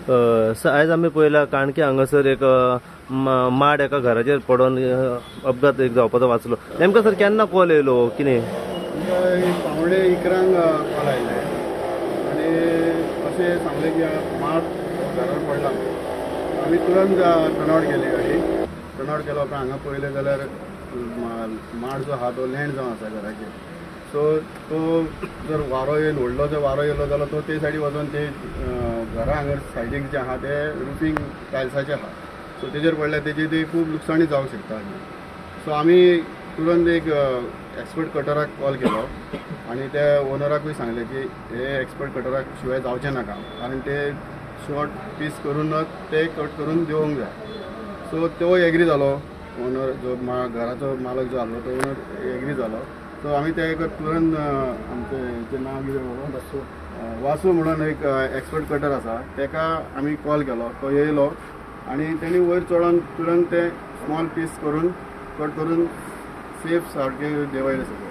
आयज आमी पळयला कारण की हांगासर एक माड एका घराचेर पडून अपघात एक जावपाचो वाचलो. नेमका सर केन्ना कॉल येयलो कितें? पावणे 11 कॉल आयले आनी अशें सांगलें की माड घरार पडला. आमी तुरंत टर्नआवट केली गाडी. टर्नआवट केलो उपरांत हांगा पळयलें जाल्यार माड जो आहा तो लँड जावन आसा घराचेर. सो तो जर वारो येवन व्हडलो जर वारो येयलो जाल्यार तो ते सायडीक वचून ते घरा हांगा सायडीक जे आहा ते रुफींग टायल्साचें आहा. सो तेजेर पडल्यार तेजी ती खूब लुकसाणी जावंक शकता. सो आमी तुरंत एक एक्सपर्ट कटराक कॉल केलो आनी त्या ओनराकूय सांगलें की हे एक्सपर्ट कटराक शिवाय जावचें नाका कारण ते शॉर्ट पीस करूनच ते कट करून दिवंक जाय. सो तो एग्री जालो. ओनर जो घराचो मालक जो आसलो तो ओनर एग्री जालो. सो आमी ते तुरंत आमचें नांव कितें बाबा वासू म्हणून एक एक्सपर्ट कटर आसा ताका आमी कॉल केलो. तो येयलो आनी तेणी वयर चडोवन तुरंत ते स्मॉल पीस करून कट करून सेफ सारके देंवयले सगळे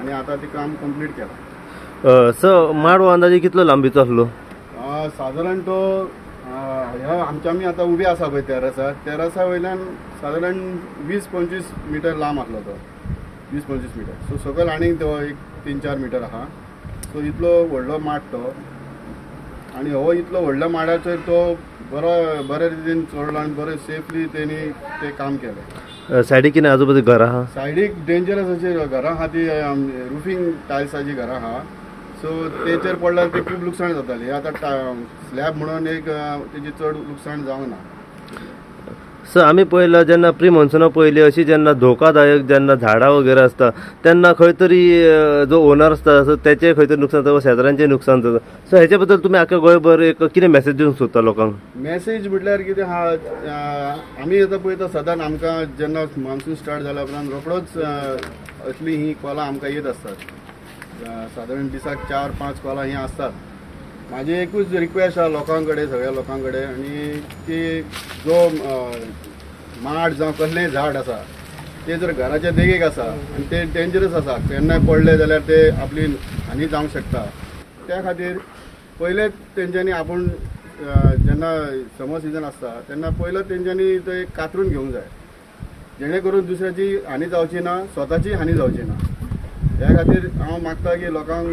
आनी आतां ते काम कंप्लीट केलां. सर माड हो अंदाजे कितलो लांबीचो आसलो? सादारण तो ह्या आमच्या आमी आतां उबे आसा पळय तेरासा वयल्यान सादारण 20-25 मिटर लांब आसलो तो. 20-25 मिटर. सो सकयल आनीक तो एक 3-4 मिटर आहा. सो इतलो व्हडलो माड तो आनी हो इतलो व्हडल्या माडाचेर तो बरे रितीन चडलो आनी बरें सेफली तेणी ते काम केलें. सायडीक कितें आजूबाजू घर आहा? सायडीक डेंजरस अशी घरां आहा ती रुफींग टायल्साची घरां आहा. सो तेचेर पडल्यार ती खूब लुकसाण जाताली. आतां स्लॅब म्हणून एक तेजी चड लुकसाण जावंक ना. सर आमी पळयलां जेन्ना प्री मॉन्सुना पयलीं अशी जेन्ना धोकादायक जेन्ना झाडां वगैरे आसता तेन्ना खंय तरी जो ओनर आसता सो तेचें खंय तरी नुकसान जाता, शेजाऱ्यांचें नुकसान जाता. सो हेच्या बद्दल तुमी आख्या गोंयभर एक कितें मेसेज दिवंक सोदता लोकांक? मेसेज म्हटल्यार कितें आहा, आमी आतां पळयता सदांच आमकां जेन्ना मॉन्सून स्टार्ट जाल्या उपरांत रोखडोच असली ही कॉलां आमकां येत आसतात. सादारण दिसाक 4-5 कॉलां ही आसतात. म्हाजी एकूच रिक्वेस्ट आहा लोकां कडेन, सगळ्या लोकां कडेन, आनी ती जो माड जावं कसलेंय झाड आसा ते जर घराच्या देगेक आसा आनी ते डेंजरस आसा, केन्नाय पडले जाल्यार ते आपली हानी जावंक शकता. त्या खातीर पयलेच तेंच्यांनी आपूण जेन्ना समर सिजन आसता तेन्ना पयलो तेंच्यांनी ते कातरून घेवंक जाय जेणे करून दुसऱ्याची हानी जावची ना, स्वताची हानी जावची ना. ह्या खातीर हांव मागता की लोकांक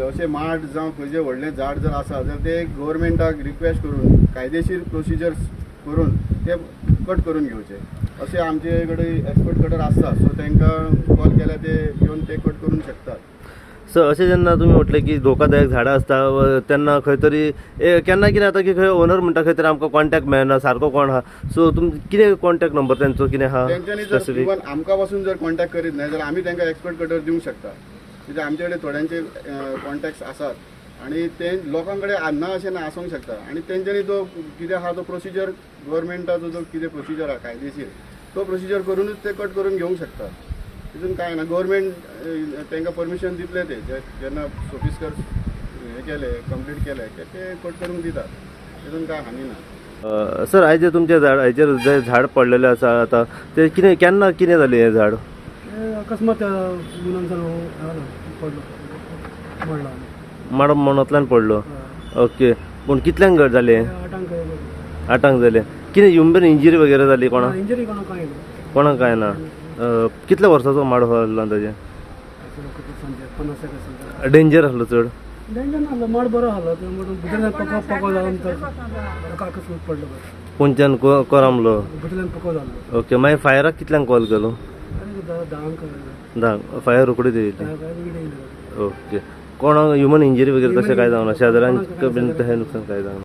अशें माड जावं खंयचें व्हडलें झाड जर आसा जाल्यार ते गव्हर्मेंटाक रिक्वेस्ट करून कायदेशीर प्रोसिजर्स करून ते कट करून घेवचे. अशें आमचे कडेन एक्सपर्ट कटर आसता. सो तांकां कॉल केल्यार ते येवन ते कट करूंक शकतात. सर अशें जेन्ना तुमी म्हटलें की धोकादायक झाडां आसता तेन्ना खंय तरी केन्ना कितें जाता की खंय ओनर म्हणटा खंय तरी आमकां कॉन्टॅक्ट मेळना, सारको कोण आहा. सो तुम कितें कॉन्टॅक्ट नंबर तेंचो कितें आहा? तेंच्यांनी जर इवन आमकां पासून जर कॉन्टॅक्ट करीत न्हय जाल्यार आमी तांकां एक्सपर्ट कटर दिवंक शकता. कित्याक आमचे कडेन थोड्यांचे कॉन्टॅक्ट्स आसात आनी ते लोकां कडेन ना अशें ना आसूंक शकता. आनी तेंच्यांनी तो कितें आहा तो प्रोसिजर गव्हर्मेंटाचो जो कितें प्रोसिजर आहा कायदेशीर तो प्रोसिजर करूनच ते कट करून घेवंक शकता. तितून कांय ना. गव्हर्मेंट तांकां परमिशन दितले ते जेन्ना ऑफिसकर हे केले कंप्लीट केले ते कट करून दितात. तितून कांय हानी ना. सर आयज जे तुमच्या हाचेर जे झाड पडलेलें आसा आतां ते कितें केन्ना कितें जालें हें झाड? अकस्मात माड मनांतल्यान पडलो. ओके. पूण कितल्यांक घर जालें? 8 जालें. कितें ह्युमन इंजरी वगैरे जाली कोणाक? इंजरी कोणाक कांय ना. कितल्या वर्साचो माड आसलो अंदाजे? 50 डेंजर आसलो चड? डेंजर नासलो, माड बरो आसलो. भितरल्यान पको जावन अकस्मात पडलो. कोणच्यान कोरामलो? भितरल्यान पको जालो. ओके. मागीर फायराक कितल्यांक कॉल केलो? 10 फायर रोखडीच येयली. ओके. कोणाक ह्युमन इंजरी वगैरे तशें कांय जावना? शेजाऱ्यांक बीन तशें नुकसान कांय जावना?